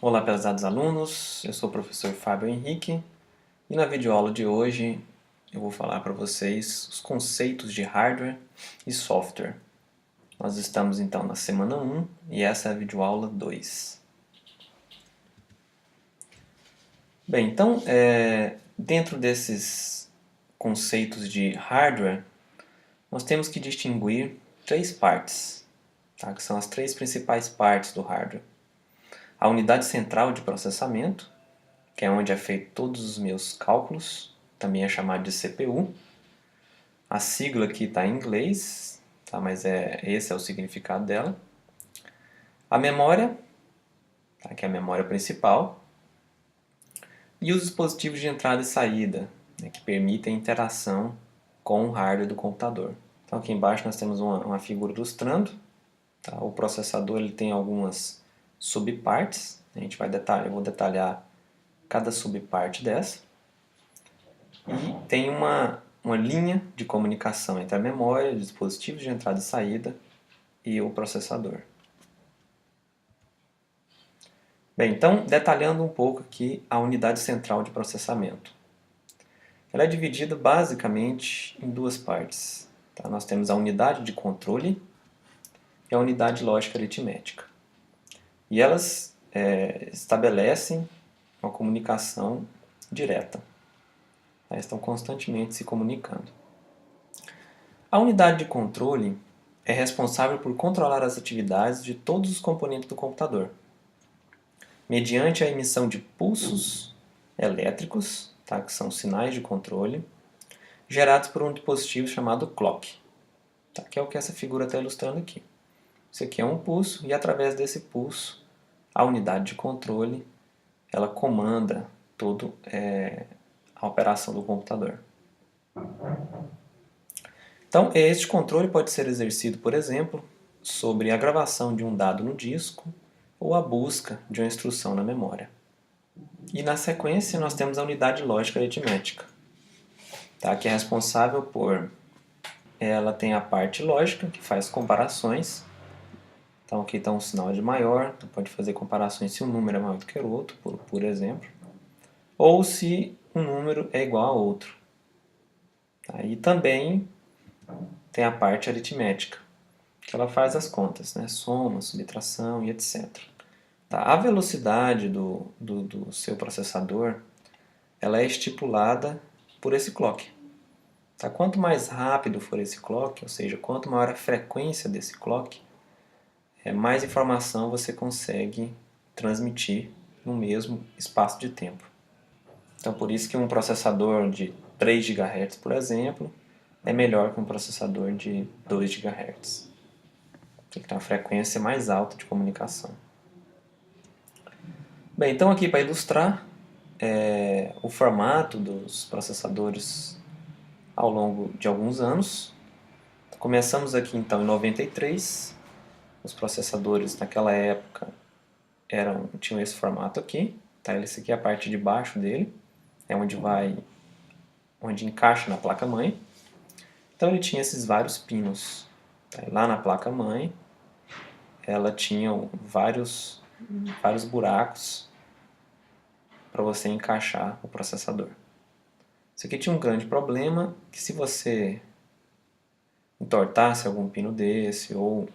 Olá, prezados alunos, eu sou o professor Fábio Henrique e na videoaula de hoje eu vou falar para vocês os conceitos de hardware e software. Nós estamos então na semana 1 e essa é a videoaula 2. Bem, então, dentro desses conceitos de hardware, nós temos que distinguir três partes, tá? Que são as três principais partes do hardware. A unidade central de processamento, que é onde é feito todos os meus cálculos, também é chamado de CPU. A sigla aqui está em inglês, tá? Mas esse é o significado dela. A memória, tá? Que é a memória principal. E os dispositivos de entrada e saída, né? Que permitem a interação com o hardware do computador. Então aqui embaixo nós temos uma figura ilustrando. Tá? O processador ele tem algumas subpartes. Eu vou detalhar cada subparte dessa. E tem uma linha de comunicação entre a memória, os dispositivos de entrada e saída e o processador. Bem, então, detalhando um pouco aqui a unidade central de processamento. Ela é dividida basicamente em duas partes. Tá? Nós temos a unidade de controle e a unidade lógica aritmética. E elas estabelecem uma comunicação direta. Elas estão constantemente se comunicando. A unidade de controle é responsável por controlar as atividades de todos os componentes do computador, mediante a emissão de pulsos elétricos, tá, que são sinais de controle, gerados por um dispositivo chamado clock, tá, que é o que essa figura está ilustrando aqui. Isso aqui é um pulso e através desse pulso, a unidade de controle ela comanda toda a operação do computador. Então, este controle pode ser exercido, por exemplo, sobre a gravação de um dado no disco ou a busca de uma instrução na memória. E na sequência nós temos a unidade lógica aritmética, tá? Que é responsável por... Ela tem a parte lógica, que faz comparações. Então aqui está um sinal de maior, então pode fazer comparações se um número é maior do que o outro, por exemplo. Ou se um número é igual a outro. Tá? E também tem a parte aritmética, que ela faz as contas, né? Soma, subtração e etc. Tá? A velocidade do seu processador ela é estipulada por esse clock. Tá? Quanto mais rápido for esse clock, ou seja, quanto maior a frequência desse clock, mais informação você consegue transmitir no mesmo espaço de tempo. Então, por isso que um processador de 3 GHz, por exemplo, é melhor que um processador de 2 GHz. Tem que ter uma frequência mais alta de comunicação. Bem, então aqui para ilustrar o formato dos processadores ao longo de alguns anos. Começamos aqui então em 93. Os processadores naquela época tinham esse formato aqui. Tá? Esse aqui é a parte de baixo dele, é onde encaixa na placa-mãe. Então ele tinha esses vários pinos. Tá? Lá na placa-mãe ela tinha vários buracos para você encaixar o processador. Isso aqui tinha um grande problema, que se você entortasse algum pino desse ou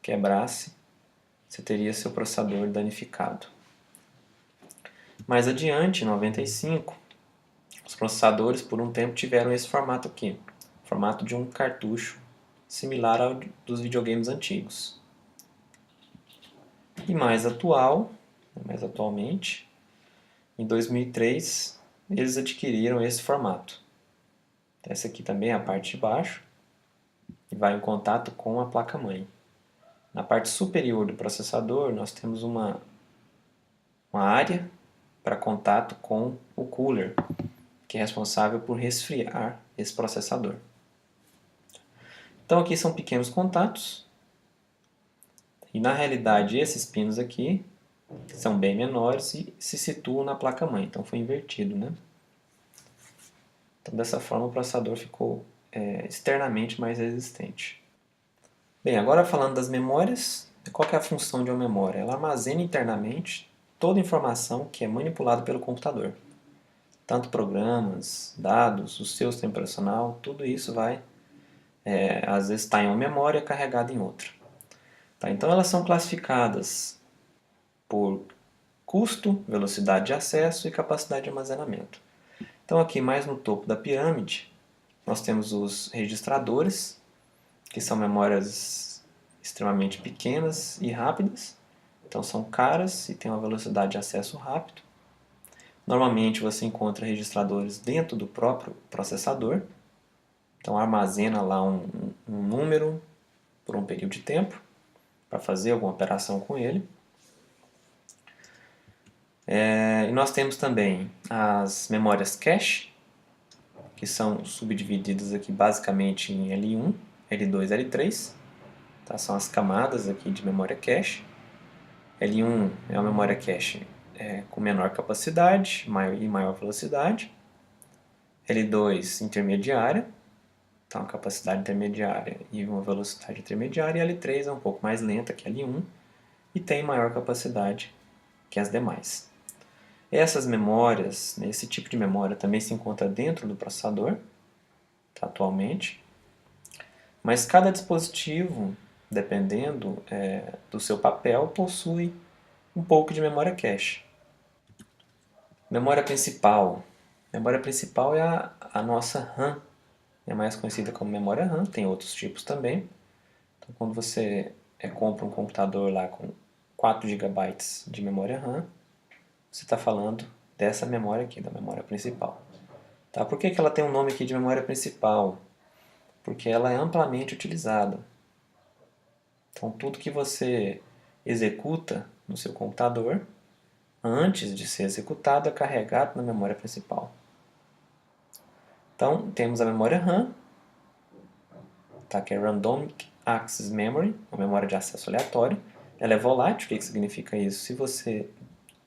quebrasse, você teria seu processador danificado. Mais adiante, em 95, os processadores por um tempo tiveram esse formato aqui, formato de um cartucho, similar ao dos videogames antigos. E mais atualmente, em 2003, eles adquiriram esse formato. Essa aqui também é a parte de baixo, e vai em contato com a placa-mãe. Na parte superior do processador, nós temos uma área para contato com o cooler, que é responsável por resfriar esse processador. Então aqui são pequenos contatos, e na realidade esses pinos aqui são bem menores e se situam na placa-mãe, então foi invertido, né? Então dessa forma o processador ficou externamente mais resistente. Bem, agora falando das memórias, qual que é a função de uma memória? Ela armazena internamente toda informação que é manipulada pelo computador. Tanto programas, dados, o seu sistema operacional, tudo isso vai, às vezes está em uma memória carregada em outra. Tá? Então elas são classificadas por custo, velocidade de acesso e capacidade de armazenamento. Então aqui mais no topo da pirâmide, nós temos os registradores, que são memórias extremamente pequenas e rápidas. Então são caras e têm uma velocidade de acesso rápido. Normalmente você encontra registradores dentro do próprio processador. Então armazena lá um número por um período de tempo para fazer alguma operação com ele. E nós temos também as memórias cache, que são subdivididas aqui basicamente em L1, L2 e L3. Tá? São as camadas aqui de memória cache. L1 é uma memória cache com menor capacidade e maior velocidade. L2 intermediária, então uma capacidade intermediária e uma velocidade intermediária. E L3 é um pouco mais lenta que L1 e tem maior capacidade que as demais. Essas memórias, esse tipo de memória também se encontra dentro do processador, tá, atualmente, mas cada dispositivo, dependendo do seu papel, possui um pouco de memória cache. Memória principal. Memória principal é a nossa RAM, é mais conhecida como memória RAM, tem outros tipos também. Então, quando você compra um computador lá com 4 GB de memória RAM, você está falando dessa memória aqui, da memória principal. Tá? Por que ela tem um nome aqui de memória principal? Porque ela é amplamente utilizada. Então, tudo que você executa no seu computador, antes de ser executado, é carregado na memória principal. Então, temos a memória RAM, tá? Que é Random Access Memory, uma memória de acesso aleatório. Ela é volátil. O que significa isso? Se você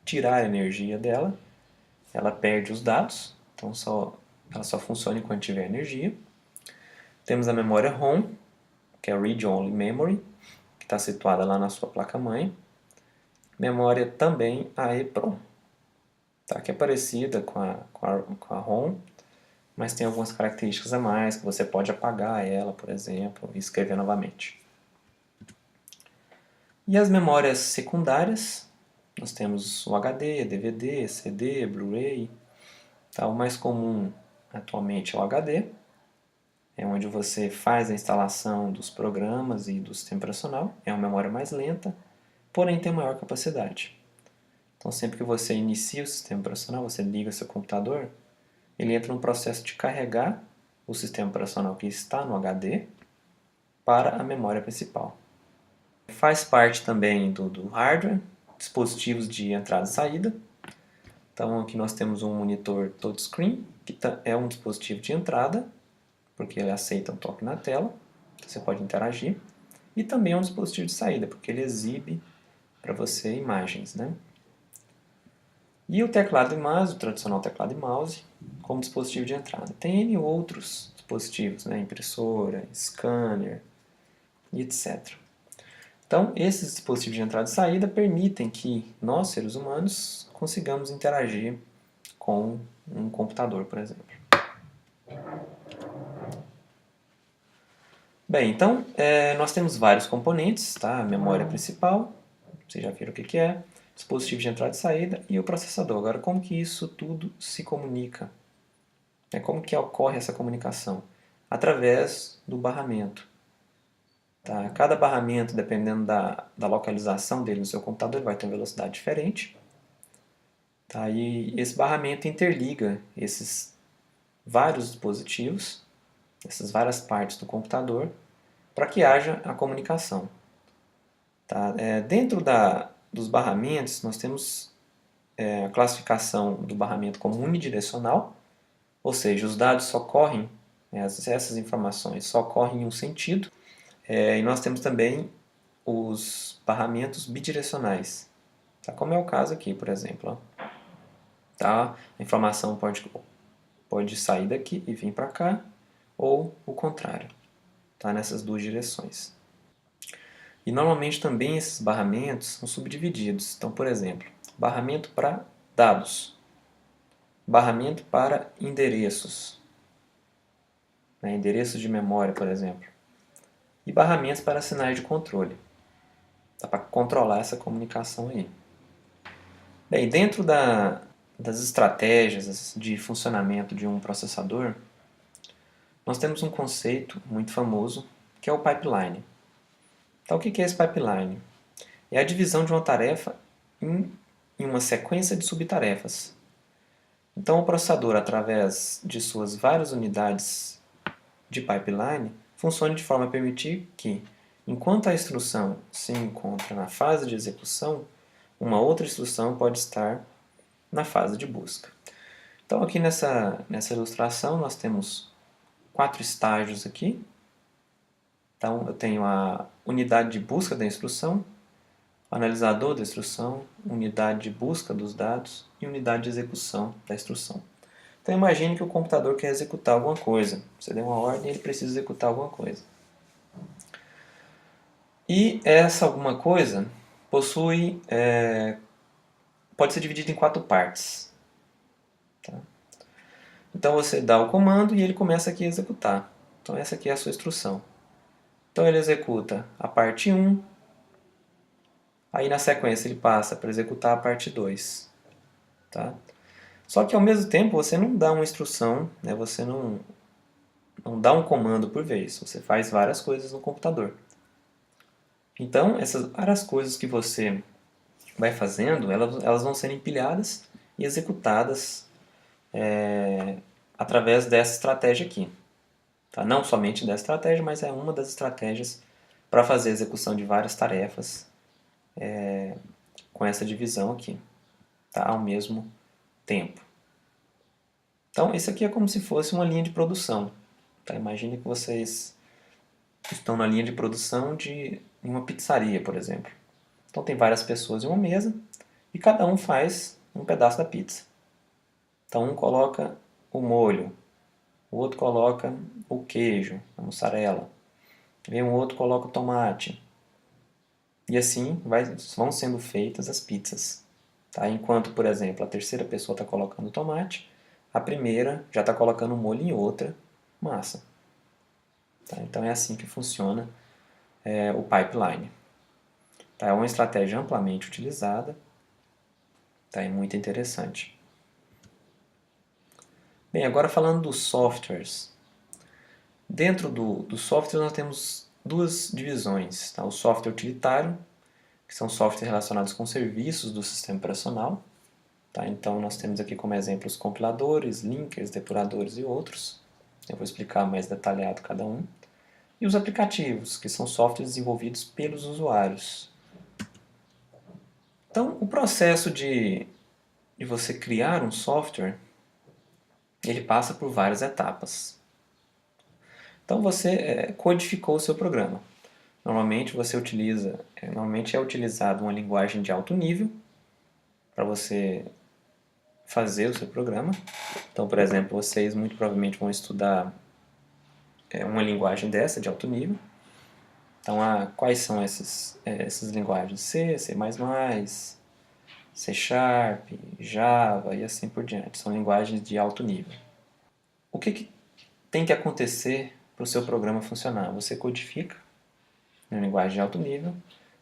tirar a energia dela, ela perde os dados, então ela só funciona enquanto tiver energia. Temos a memória ROM, que é Read Only Memory, que está situada lá na sua placa-mãe. Memória também a EEPROM, tá? Que é parecida com a ROM, mas tem algumas características a mais, que você pode apagar ela, por exemplo, e escrever novamente. E as memórias secundárias, nós temos o HD, DVD, CD, Blu-ray. Tá? O mais comum atualmente é o HD, é onde você faz a instalação dos programas e do sistema operacional. É uma memória mais lenta, porém tem maior capacidade. Então sempre que você inicia o sistema operacional, você liga seu computador, ele entra no processo de carregar o sistema operacional que está no HD para a memória principal. Faz parte também do hardware, dispositivos de entrada e saída. Então aqui nós temos um monitor touchscreen, que é um dispositivo de entrada, porque ele aceita um toque na tela, você pode interagir. E também é um dispositivo de saída, porque ele exibe para você imagens, né? E o teclado e mouse, o tradicional teclado e mouse, como dispositivo de entrada. Tem N outros dispositivos, né? Impressora, scanner e etc. Então, esses dispositivos de entrada e saída permitem que nós, seres humanos, consigamos interagir com um computador, por exemplo. Bem, então, nós temos vários componentes, tá? A memória principal, vocês já viram o que é, dispositivo de entrada e saída e o processador. Agora, como que isso tudo se comunica? Como que ocorre essa comunicação? Através do barramento. Tá? Cada barramento, dependendo da localização dele no seu computador, vai ter uma velocidade diferente. Tá? E esse barramento interliga esses vários dispositivos, essas várias partes do computador, para que haja a comunicação. Tá? Dentro dos barramentos, nós temos a classificação do barramento como unidirecional, ou seja, os dados só correm, essas informações só correm em um sentido. E nós temos também os barramentos bidirecionais, tá? Como é o caso aqui, por exemplo. Ó. Tá? A informação pode sair daqui e vir para cá, ou o contrário, tá? Nessas duas direções. E normalmente também esses barramentos são subdivididos. Então, por exemplo, barramento para dados, barramento para endereços, né, endereços de memória, por exemplo, e barramentos para sinais de controle. Dá para controlar essa comunicação aí. Bem, dentro das estratégias de funcionamento de um processador, nós temos um conceito muito famoso, que é o pipeline. Então, o que é esse pipeline? É a divisão de uma tarefa em uma sequência de subtarefas. Então, o processador, através de suas várias unidades de pipeline, funciona de forma a permitir que, enquanto a instrução se encontra na fase de execução, uma outra instrução pode estar na fase de busca. Então, aqui nessa ilustração, nós temos 4 estágios aqui. Então, eu tenho a unidade de busca da instrução, o analisador da instrução, unidade de busca dos dados e unidade de execução da instrução. Então, imagine que o computador quer executar alguma coisa. Você deu uma ordem e ele precisa executar alguma coisa. E essa alguma coisa pode ser dividida em 4 partes. Tá? Então, você dá o comando e ele começa aqui a executar. Então, essa aqui é a sua instrução. Então, ele executa a parte 1, aí na sequência ele passa para executar a parte 2. Tá? Só que ao mesmo tempo você não dá uma instrução, né? Você não dá um comando por vez, você faz várias coisas no computador. Então, essas várias coisas que você vai fazendo, elas vão sendo empilhadas e executadas através dessa estratégia aqui. Tá? Não somente dessa estratégia, mas é uma das estratégias para fazer a execução de várias tarefas com essa divisão aqui, tá? Ao mesmo tempo. Então, isso aqui é como se fosse uma linha de produção. Tá? Imagine que vocês estão na linha de produção de uma pizzaria, por exemplo. Então, tem várias pessoas em uma mesa e cada um faz um pedaço da pizza. Então, um coloca o molho, o outro coloca o queijo, a mussarela, vem um outro coloca o tomate. E assim vão sendo feitas as pizzas. Tá? Enquanto, por exemplo, a terceira pessoa está colocando tomate, a primeira já está colocando molho em outra massa. Tá? Então é assim que funciona o pipeline. Tá? É uma estratégia amplamente utilizada, tá? É muito interessante. Bem, agora falando dos softwares. Dentro do software nós temos duas divisões. Tá? O software utilitário, que são softwares relacionados com serviços do sistema operacional. Tá? Então nós temos aqui como exemplo os compiladores, linkers, depuradores e outros. Eu vou explicar mais detalhado cada um. E os aplicativos, que são softwares desenvolvidos pelos usuários. Então, o processo de você criar um software, ele passa por várias etapas. Então, você codificou o seu programa. Normalmente é utilizado uma linguagem de alto nível para você fazer o seu programa. Então, por exemplo, vocês muito provavelmente vão estudar uma linguagem dessa de alto nível. Então, quais são essas linguagens? C, C++, C Sharp, Java e assim por diante. São linguagens de alto nível. O que tem que acontecer para o seu programa funcionar? Você codifica em linguagem de alto nível,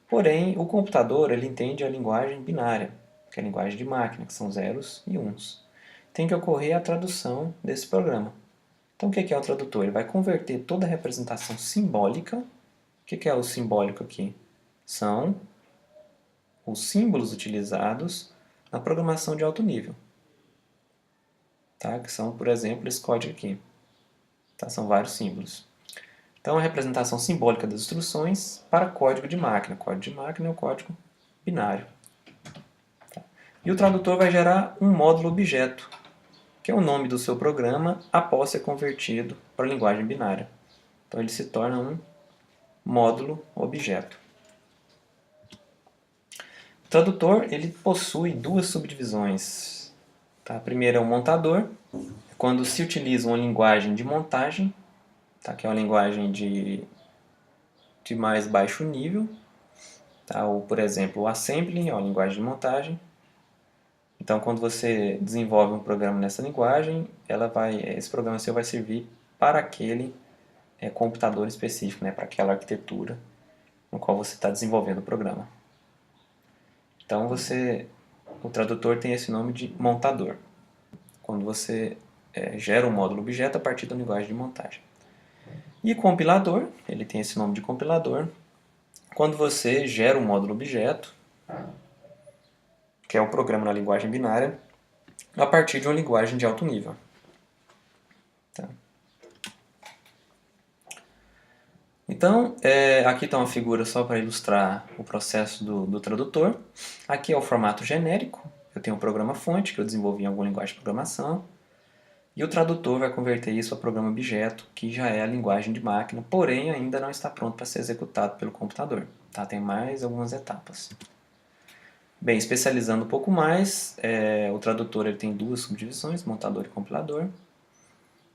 porém o computador ele entende a linguagem binária, que é a linguagem de máquina, que são zeros e uns. Tem que ocorrer a tradução desse programa. Então o que é o tradutor? Ele vai converter toda a representação simbólica. O que é o simbólico aqui? São os símbolos utilizados na programação de alto nível. Tá? Que são, por exemplo, esse código aqui. Tá? São vários símbolos. Então, a representação simbólica das instruções para código de máquina. O código de máquina é o código binário. Tá? E o tradutor vai gerar um módulo objeto, que é o nome do seu programa após ser convertido para a linguagem binária. Então, ele se torna um módulo objeto. O tradutor ele possui duas subdivisões. Tá? A primeira é o montador, quando se utiliza uma linguagem de montagem, tá? Que é uma linguagem de mais baixo nível, tá? Ou, por exemplo, o assembly é uma linguagem de montagem, Então, quando você desenvolve um programa nessa linguagem, esse programa seu vai servir para aquele computador específico, né, para aquela arquitetura no qual você está desenvolvendo o programa. Então, o tradutor tem esse nome de montador, quando você gera um módulo objeto a partir da linguagem de montagem. E compilador, ele tem esse nome de compilador, quando você gera um módulo objeto, que é o programa na linguagem binária, a partir de uma linguagem de alto nível. Tá? Então, aqui está uma figura só para ilustrar o processo do tradutor. Aqui é o formato genérico. Eu tenho um programa fonte que eu desenvolvi em alguma linguagem de programação. E o tradutor vai converter isso a programa objeto, que já é a linguagem de máquina, porém ainda não está pronto para ser executado pelo computador. Tá? Tem mais algumas etapas. Bem, especializando um pouco mais, o tradutor ele tem duas subdivisões, montador e compilador.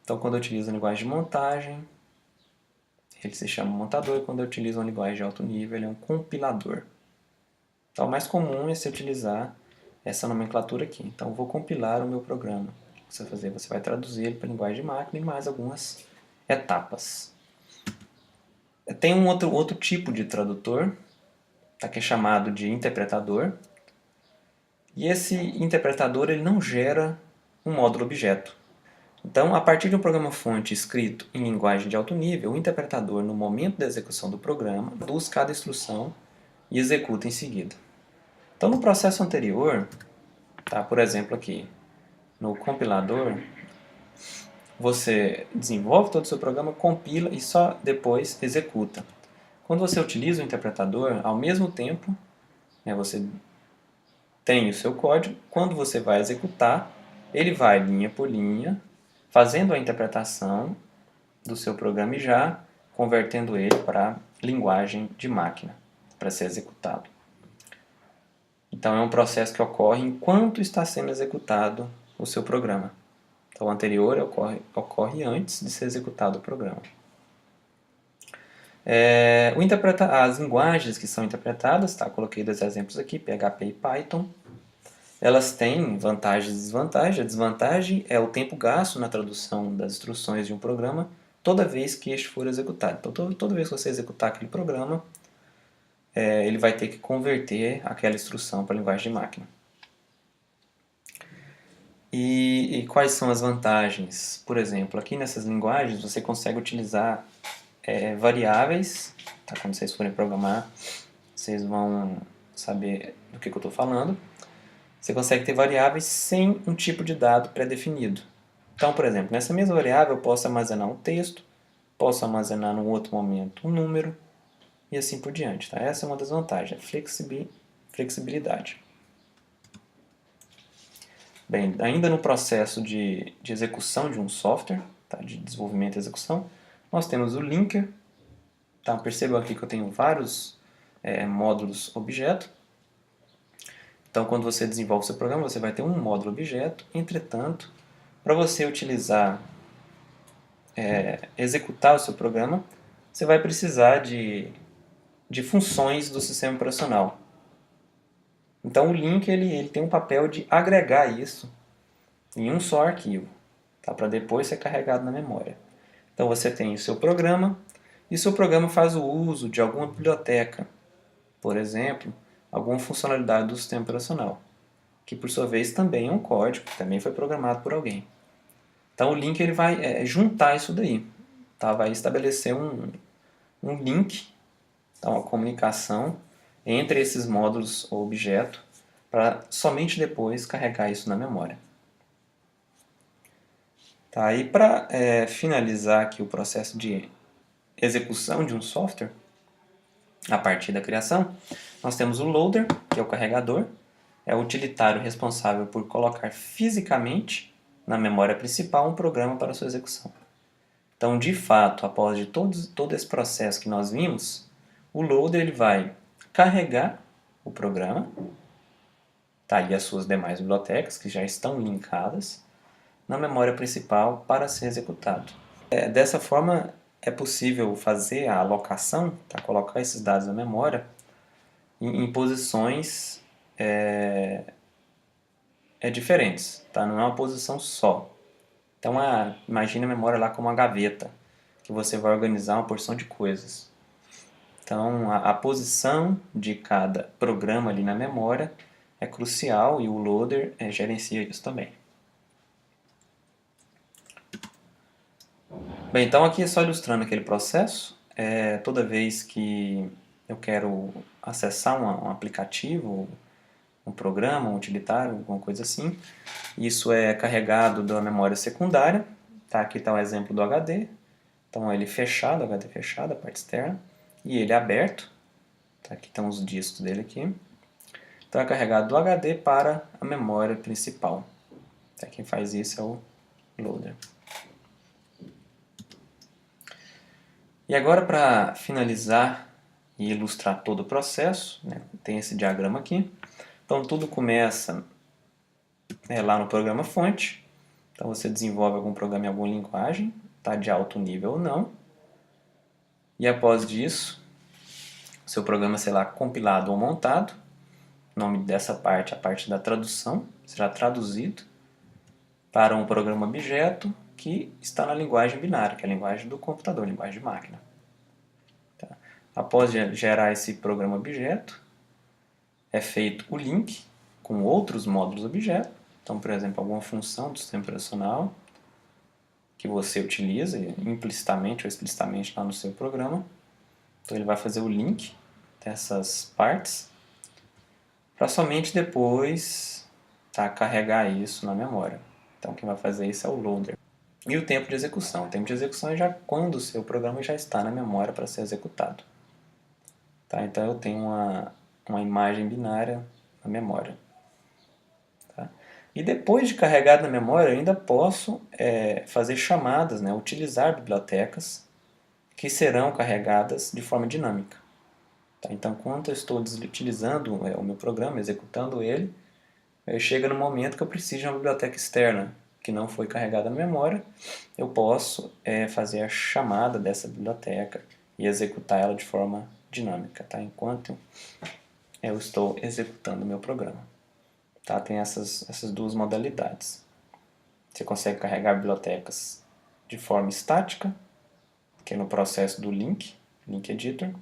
Então, quando eu utilizo a linguagem de montagem, ele se chama montador, e quando eu utilizo uma linguagem de alto nível, ele é um compilador. Então, o mais comum é se utilizar essa nomenclatura aqui. Então, eu vou compilar o meu programa. O que você vai fazer? Você vai traduzir ele para a linguagem de máquina e mais algumas etapas. Tem um outro tipo de tradutor, tá, que é chamado de interpretador. E esse interpretador ele não gera um módulo objeto. Então, a partir de um programa-fonte escrito em linguagem de alto nível, o interpretador, no momento da execução do programa, traduz cada instrução e executa em seguida. Então, no processo anterior, tá, por exemplo aqui, no compilador, você desenvolve todo o seu programa, compila e só depois executa. Quando você utiliza o interpretador, ao mesmo tempo, né, você tem o seu código, quando você vai executar, ele vai linha por linha, fazendo a interpretação do seu programa e já convertendo ele para linguagem de máquina, para ser executado. Então, é um processo que ocorre enquanto está sendo executado o seu programa. Então, o anterior ocorre antes de ser executado o programa. As linguagens que são interpretadas, tá? Coloquei dois exemplos aqui, PHP e Python. Elas têm vantagens e desvantagens. A desvantagem é o tempo gasto na tradução das instruções de um programa toda vez que este for executado. Então, toda vez que você executar aquele programa, ele vai ter que converter aquela instrução para a linguagem de máquina. E quais são as vantagens? Por exemplo, aqui nessas linguagens você consegue utilizar variáveis. Tá? Quando vocês forem programar, vocês vão saber do que eu estou falando. Você consegue ter variáveis sem um tipo de dado pré-definido. Então, por exemplo, nessa mesma variável eu posso armazenar um texto, posso armazenar num outro momento um número e assim por diante. Tá? Essa é uma das vantagens, a flexibilidade. Bem, ainda no processo de execução de um software, tá? De desenvolvimento e execução, nós temos o linker. Tá? Percebam aqui que eu tenho vários módulos objeto. Então, quando você desenvolve o seu programa, você vai ter um módulo objeto. Entretanto, para você executar o seu programa, você vai precisar de funções do sistema operacional. Então, o link ele tem um papel de agregar isso em um só arquivo, tá? Para depois ser carregado na memória. Então, você tem o seu programa, e o seu programa faz o uso de alguma biblioteca, por exemplo, alguma funcionalidade do sistema operacional, que por sua vez também é um código, que também foi programado por alguém. Então o link ele vai juntar isso daí, tá? Vai estabelecer um link, tá? Uma comunicação entre esses módulos ou objeto, para somente depois carregar isso na memória. Tá? E para finalizar aqui o processo de execução de um software, a partir da criação, nós temos o loader, que é o carregador, é o utilitário responsável por colocar fisicamente na memória principal um programa para sua execução. Então, de fato, após de todo esse processo que nós vimos, o loader ele vai carregar o programa, tá, e as suas demais bibliotecas, que já estão linkadas, na memória principal para ser executado. Dessa forma, é possível fazer a alocação, tá, colocar esses dados na memória em posições diferentes, tá? Não é uma posição só. Então, imagine a memória lá como uma gaveta, que você vai organizar uma porção de coisas. Então, a posição de cada programa ali na memória é crucial e o loader gerencia isso também. Bem, então aqui é só ilustrando aquele processo. Toda vez que eu quero acessar um aplicativo, um programa, um utilitário, alguma coisa assim, isso é carregado da memória secundária. Tá? Aqui está o exemplo do HD. Então ele fechado, HD fechado, a parte externa, e ele aberto. Tá? Aqui estão os discos dele aqui. Então é carregado do HD para a memória principal. Tá? Quem faz isso é o loader. E agora, para finalizar e ilustrar todo o processo, né, tem esse diagrama aqui. Então tudo começa lá no programa fonte. Então você desenvolve algum programa em alguma linguagem, tá, de alto nível ou não. E após disso, seu programa será compilado ou montado. O nome dessa parte é a parte da tradução, será traduzido para um programa objeto que está na linguagem binária, que é a linguagem do computador, linguagem de máquina. Tá? Após gerar esse programa objeto, é feito o link com outros módulos objeto. Então, por exemplo, alguma função do sistema operacional que você utiliza implicitamente ou explicitamente lá no seu programa. Então, ele vai fazer o link dessas partes para somente depois carregar isso na memória. Então, quem vai fazer isso é o loader. E o tempo de execução. O tempo de execução é já quando o seu programa já está na memória para ser executado. Tá? Então, eu tenho uma imagem binária na memória. Tá? E depois de carregado na memória, eu ainda posso fazer chamadas, né? Utilizar bibliotecas que serão carregadas de forma dinâmica. Tá? Então, quando eu estou utilizando o meu programa, executando ele, chega no momento que eu preciso de uma biblioteca externa que não foi carregada na memória, eu posso fazer a chamada dessa biblioteca e executar ela de forma dinâmica, tá? Enquanto eu estou executando o meu programa. Tá? Tem essas duas modalidades. Você consegue carregar bibliotecas de forma estática, que é no processo do link editor,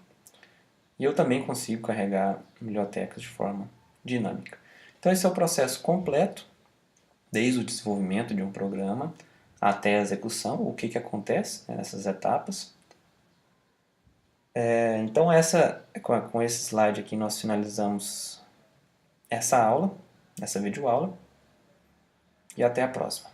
e eu também consigo carregar bibliotecas de forma dinâmica. Então esse é o processo completo, desde o desenvolvimento de um programa até a execução, o que acontece nessas etapas. Então com esse slide aqui nós finalizamos essa aula, essa videoaula, e até a próxima.